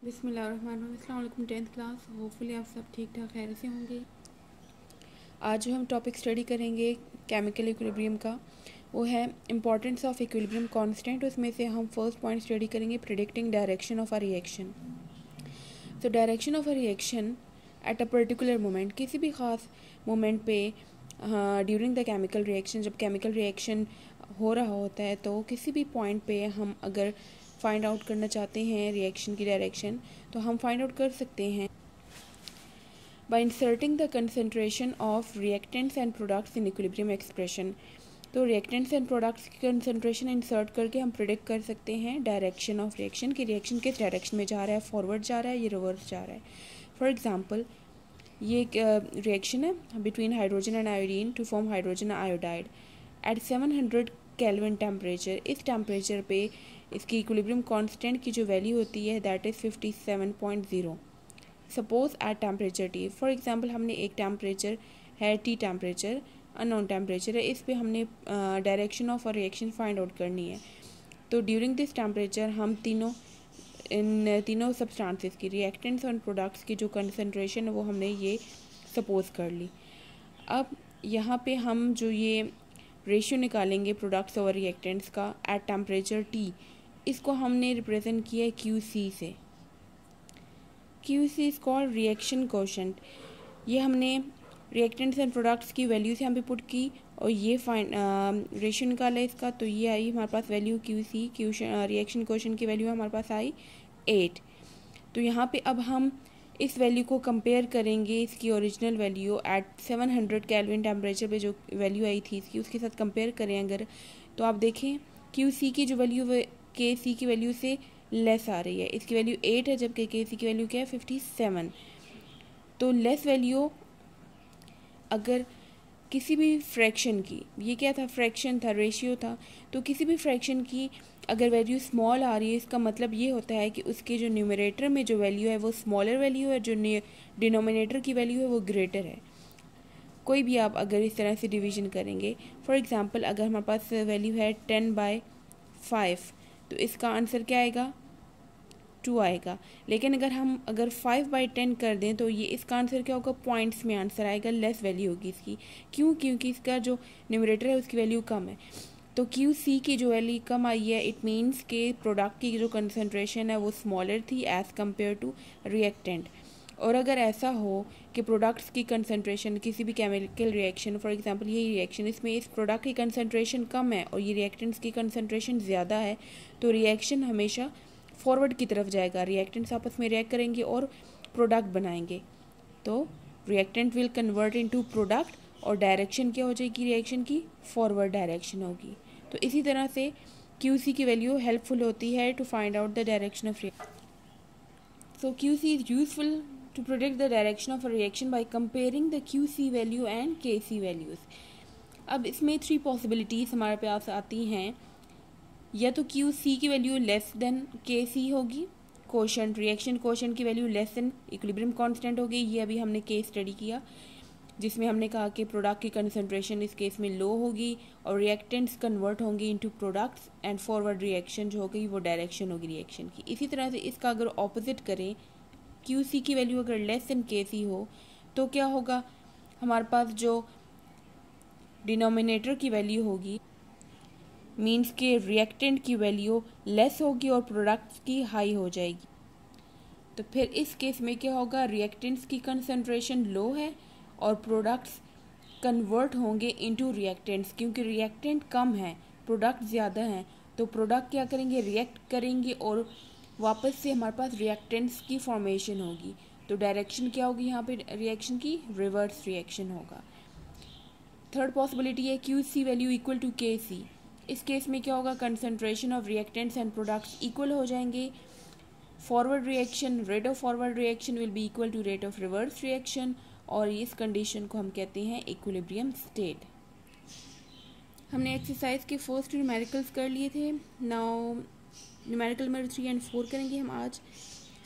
बिस्मिल्लाहिर्रहमानिर्रहीम। अस्सलाम वालेकुम 10th क्लास। होपफुली आप सब ठीक ठाक खैर से होंगे। आज जो हम टॉपिक स्टडी करेंगे केमिकल इक्विलिब्रियम का, वो है इम्पॉर्टेंस ऑफ इक्विलिब्रियम कांस्टेंट। उसमें से हम फर्स्ट पॉइंट स्टडी करेंगे predicting direction of a reaction. तो direction of a reaction at a particular moment, किसी भी ख़ास मोमेंट पे ड्यूरिंग द केमिकल रिएक्शन, जब केमिकल रिएक्शन हो रहा होता है तो किसी भी पॉइंट पे हम अगर फाइंड आउट करना चाहते हैं रिएक्शन की डायरेक्शन, तो हम फाइंड आउट कर सकते हैं bye inserting the concentration of reactants and products in equilibrium expression. तो रिएक्टेंट्स एंड प्रोडक्ट्स की कंसंट्रेशन इंसर्ट करके हम प्रेडिक्ट कर सकते हैं डायरेक्शन ऑफ रिएक्शन की, रिएक्शन किस डायरेक्शन में जा रहा है, फॉरवर्ड जा रहा है या रिवर्स जा रहा है। फॉर एग्जांपल, ये एक रिएक्शन है between hydrogen and iodine to form hydrogen iodide at 700 kelvin temperature. इस टेम्परेचर पे इसकी इक्विलिब्रियम कांस्टेंट की जो वैल्यू होती है that is 57.0। Suppose at temperature T, for example हमने एक टेम्परेचर है टी टेम्परेचर, अननोन टेम्परेचर है, इस पे हमने direction of a reaction find out करनी है। तो ड्यूरिंग दिस टेम्परेचर हम इन तीनों सब्सटेंसेस की, रिएक्टेंट्स और प्रोडक्ट्स की जो कंसंट्रेशन है वो हमने ये सपोज कर ली। अब यहाँ पे हम जो ये रेशियो निकालेंगे प्रोडक्ट्स और रिएक्टेंट्स का एट टेम्परेचर टी, इसको हमने रिप्रेजेंट किया है QC से। QC is called reaction quotient. ये हमने रिएक्टेंट्स एंड प्रोडक्ट्स की वैल्यूज यहाँ पे पुट की और ये रेशियो निकाला इसका, तो ये आई हमारे पास वैल्यू QC, रिएक्शन कोशेंट की वैल्यू हमारे पास आई 8। तो यहाँ पे अब हम इस वैल्यू को कंपेयर करेंगे इसकी original value at 700 kelvin temperature पे जो वैल्यू आई थी इसकी, उसके साथ कंपेयर करें अगर, तो आप देखें QC की जो वैल्यू KC की वैल्यू से लेस आ रही है। इसकी वैल्यू 8 है जबकि KC की वैल्यू क्या है 57। तो लेस वैल्यू अगर किसी भी फ्रैक्शन की, ये क्या था, फ्रैक्शन था, रेशियो था, तो किसी भी फ्रैक्शन की अगर वैल्यू स्मॉल आ रही है, इसका मतलब ये होता है कि उसके जो न्यूमरेटर में जो वैल्यू है वो स्मॉलर वैल्यू है, जो डिनोमिनेटर की वैल्यू है वो ग्रेटर है। कोई भी आप अगर इस तरह से डिवीजन करेंगे, फॉर एग्जांपल अगर हमारे पास वैल्यू है 10/5, तो इसका आंसर क्या आएगा 2 आएगा। लेकिन अगर 5/10 कर दें तो ये इसका आंसर क्या होगा, पॉइंट्स में आंसर आएगा, लेस वैल्यू होगी इसकी। क्यों? क्योंकि इसका जो न्यूमरेटर है उसकी वैल्यू कम है। तो QC की जो वैल्यू कम आई है, इट मीन्स के प्रोडक्ट की जो कंसंट्रेशन है वो स्मॉलर थी एज़ कम्पेयर टू रिएक्टेंट। और अगर ऐसा हो कि प्रोडक्ट्स की कंसंट्रेशन किसी भी केमिकल रिएक्शन, फॉर एग्जांपल ये रिएक्शन, इसमें इस प्रोडक्ट की कंसंट्रेशन कम है और ये रिएक्टेंट्स की कंसंट्रेशन ज़्यादा है, तो रिएक्शन हमेशा फॉरवर्ड की तरफ जाएगा। रिएक्टेंट्स आपस में रिएक्ट करेंगे और प्रोडक्ट बनाएंगे, तो reactant will convert into product और डायरेक्शन क्या हो जाएगी रिएक्शन की, फॉरवर्ड डायरेक्शन होगी। तो इसी तरह से QC की वैल्यू हेल्पफुल होती है to find out the direction of reaction. So QC is useful to predict the direction of a reaction by comparing the QC value and KC values। अब इसमें 3 पॉसिबिलिटीज़ हमारे पास आती हैं, या तो QC की वैल्यू लेस देन KC होगी, quotient, reaction quotient की value less than equilibrium constant होगी। ये अभी हमने केस स्टडी किया जिसमें हमने कहा कि प्रोडक्ट की कंसंट्रेशन इस केस में लो होगी और रिएक्टेंट्स कन्वर्ट होंगे into products and forward reaction जो होगी वो डायरेक्शन होगी रिएक्शन की। इसी तरह से इसका अगर ऑपोजिट करें, QC की वैल्यू अगर लेस देन KC हो तो क्या होगा, हमारे पास जो डिनोमिनेटर की वैल्यू होगी मींस के रिएक्टेंट की वैल्यू लेस होगी और प्रोडक्ट्स की हाई हो जाएगी। तो फिर इस केस में क्या होगा, रिएक्टेंट्स की कंसंट्रेशन लो है और प्रोडक्ट्स कन्वर्ट होंगे इनटू रिएक्टेंट्स, क्योंकि रिएक्टेंट कम है प्रोडक्ट ज़्यादा हैं, तो प्रोडक्ट क्या करेंगे, रिएक्ट करेंगे और वापस से हमारे पास रिएक्टेंट्स की फॉर्मेशन होगी। तो डायरेक्शन क्या होगी यहाँ पे रिएक्शन की, रिवर्स रिएक्शन होगा। थर्ड पॉसिबिलिटी है QC value equal to KC। इस केस में क्या होगा, concentration of reactants and products equal हो जाएंगे। Forward reaction, rate of forward reaction will be equal to rate of reverse reaction, और इस कंडीशन को हम कहते हैं इक्विलिब्रियम स्टेट। हमने एक्सरसाइज के फर्स्ट न्यूमेरिकल्स कर लिए थे। नाउ न्यूमेरिकल नंबर 3 और 4 करेंगे हम आज।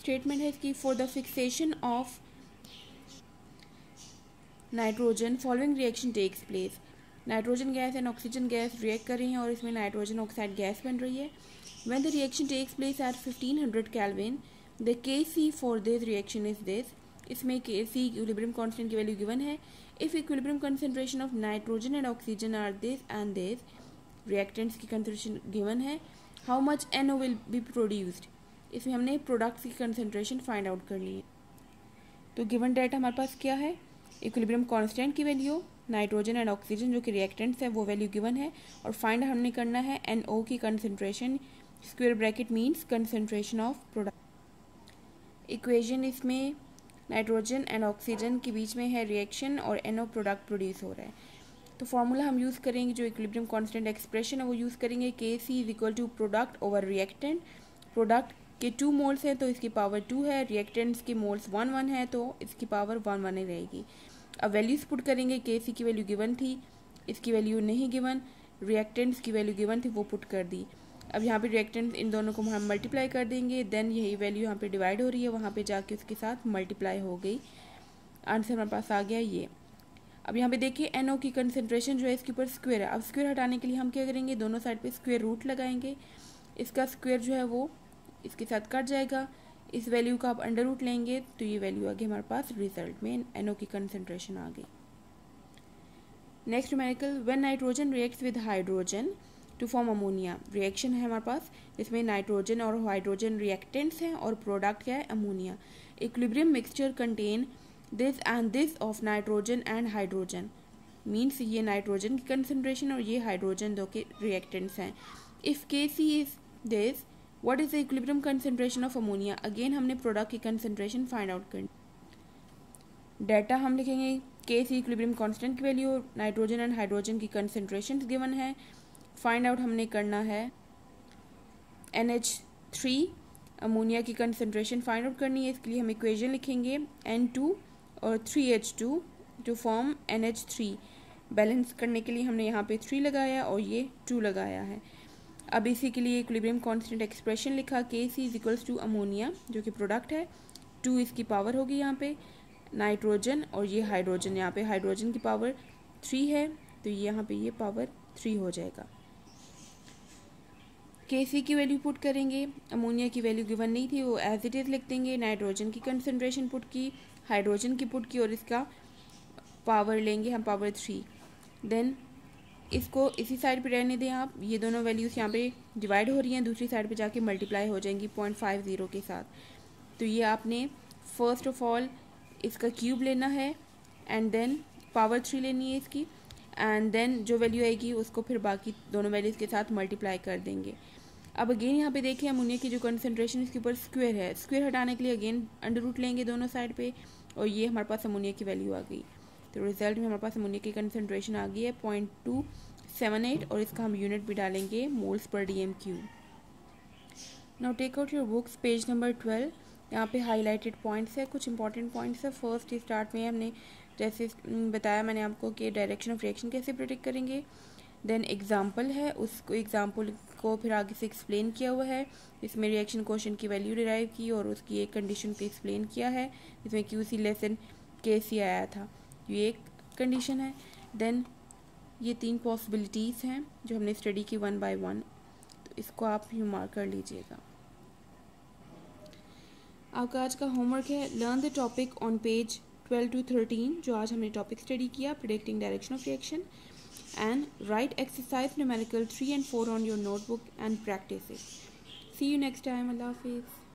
स्टेटमेंट है इसकी, for the fixation of nitrogen following reaction takes place. Nitrogen gas and oxygen gas react कर रही हैं और इसमें नाइट्रोजन ऑक्साइड गैस बन रही है। When the reaction takes place at 1500 kelvin the Kc for this reaction is this. इसमें Kc equilibrium constant की वैल्यू गिवन है। If equilibrium concentration of nitrogen and oxygen are this and this, reactants की concentration given है। How much NO will be produced, इसमें हमने products की concentration find out करनी है। तो गिवन डाटा हमारे पास क्या है, इक्विलिब्रियम कांस्टेंट की वैल्यू, नाइट्रोजन एंड ऑक्सीजन जो कि रिएक्टेंट्स है वो वैल्यू गिवन है, और फाइंड हमने करना है NO की concentration, square bracket means concentration of product. Equation इसमें नाइट्रोजन एंड ऑक्सीजन के बीच में है रिएक्शन और NO प्रोडक्ट प्रोड्यूस हो रहा है। तो फॉर्मूला हम यूज़ करेंगे, जो इक्विलिब्रियम कांस्टेंट एक्सप्रेशन है वो यूज़ करेंगे, Kc is equal to product over reactant. Product के 2 मोल्स है तो इसकी पावर 2 है, रिएक्टेंट्स के मोल्स 1 है तो इसकी पावर 1 ही रहेगी। अब वैल्यूज पुट करेंगे, Kc की वैल्यू गिवन थी, इसकी वैल्यू नहीं गिवन, रिएक्टेंट्स की वैल्यू गिवन थी वो पुट कर दी। अब यहाँ पे रिएक्टेंट इन दोनों को हम मल्टीप्लाई कर देंगे, देन यही वैल्यू यहाँ पे डिवाइड हो रही है, वहाँ पे जाके उसके साथ मल्टीप्लाई हो गई, आंसर हमारे पास आ गया ये। अब यहाँ पे देखिए NO की कंसंट्रेशन जो है इसके ऊपर स्क्वायर है। अब स्क्वायर हटाने के लिए हम क्या करेंगे, दोनों साइड पे स्क्वायर रूट लगाएंगे, इसका स्क्वायर जो है वो इसके साथ कट जाएगा, इस वैल्यू का आप अंडर रूट लेंगे तो ये वैल्यू आ गई हमारे पास, रिजल्ट में NO की कंसंट्रेशन आ गई। Next numerical, when nitrogen reacts with hydrogen to form ammonia, reaction है हमारे पास, इसमें नाइट्रोजन और हाइड्रोजन रिएक्टेंट्स हैं और प्रोडक्ट क्या है, ammonia. Equilibrium mixture contain this and this of nitrogen and hydrogen, means ये नाइट्रोजन की कंसंट्रेशन और ये हाइड्रोजन दो के रिएक्टेंट्स हैं। If Kc is this, what is the equilibrium concentration of ammonia, again हमने प्रोडक्ट की कंसंट्रेशन फाइंड आउट करनी। डाटा हम लिखेंगे, Kc इक्विलिब्रियम कांस्टेंट की वैल्यू, नाइट्रोजन एंड हाइड्रोजन की कंसंट्रेशन गिवन है, फाइंड आउट हमने करना है NH3, अमोनिया की कंसंट्रेशन फाइंड आउट करनी है। इसके लिए हम इक्वेशन लिखेंगे N2 और 3H2 to form NH3। Balance करने के लिए हमने यहाँ पे 3 लगाया और ये 2 लगाया है। अब इसी के लिए इक्विलिब्रियम कांस्टेंट एक्सप्रेशन लिखा, Kc is equals to ammonia जो कि प्रोडक्ट है, 2 इसकी पावर होगी यहाँ पे, नाइट्रोजन और ये हाइड्रोजन, यहाँ पे हाइड्रोजन की पावर 3 है तो यहाँ पे ये पावर 3 हो जाएगा। Kc की वैल्यू पुट करेंगे, अमोनिया की वैल्यू गिवन नहीं थी वो एज इट इज़ लिख देंगे, नाइट्रोजन की कंसंट्रेशन पुट की, हाइड्रोजन की पुट की और इसका पावर लेंगे हम पावर 3। देन इसको इसी साइड पे रहने दें आप, ये दोनों वैल्यूज़ यहाँ पे डिवाइड हो रही हैं, दूसरी साइड पे जाके मल्टीप्लाई हो जाएंगी 0.50 के साथ। तो ये आपने फर्स्ट ऑफ ऑल इसका क्यूब लेना है एंड देन पावर 3 लेनी है इसकी, एंड देन जो वैल्यू आएगी उसको फिर बाकी दोनों वैल्यूज़ के साथ मल्टीप्लाई कर देंगे। अब अगेन यहाँ पे देखिए अमोनिया की जो कंसंट्रेशन इसके ऊपर स्क्वायर है, स्क्वायर हटाने के लिए अगेन अंडर रूट लेंगे दोनों साइड पे और ये हमारे पास अमोनिया की वैल्यू आ गई। तो रिजल्ट में हमारे पास अमोनिया की कंसंट्रेशन आ गई है 0.278 और इसका हम यूनिट भी डालेंगे मोल्स पर dm³। Now take out your books, page number 12। यहाँ पे हाईलाइटेड पॉइंट्स है, कुछ इंपॉर्टेंट पॉइंट्स है। फर्स्ट स्टार्ट में हमने जैसे बताया मैंने आपको कि डायरेक्शन ऑफ रिएक्शन कैसे प्रेडिक्ट करेंगे। देन एग्जाम्पल है, उसको एग्जाम्पल को फिर आगे से एक्सप्लेन किया हुआ है, इसमें रिएक्शन क्वोशिएंट की वैल्यू डिराइव की और उसकी एक कंडीशन को एक्सप्लेन किया है, इसमें QC लेस देन KC आया था, ये एक कंडीशन है। देन ये 3 पॉसिबिलिटीज़ हैं जो हमने स्टडी की 1 by 1, तो इसको आप यू मार्क कर लीजिएगा। आपका आज का होमवर्क है, learn the topic on page 12 to 13, जो आज हमने टॉपिक स्टडी किया, predicting direction of reaction, and write exercise numerical 3 and 4 on your notebook and practice it. See you next time. Allah Hafiz.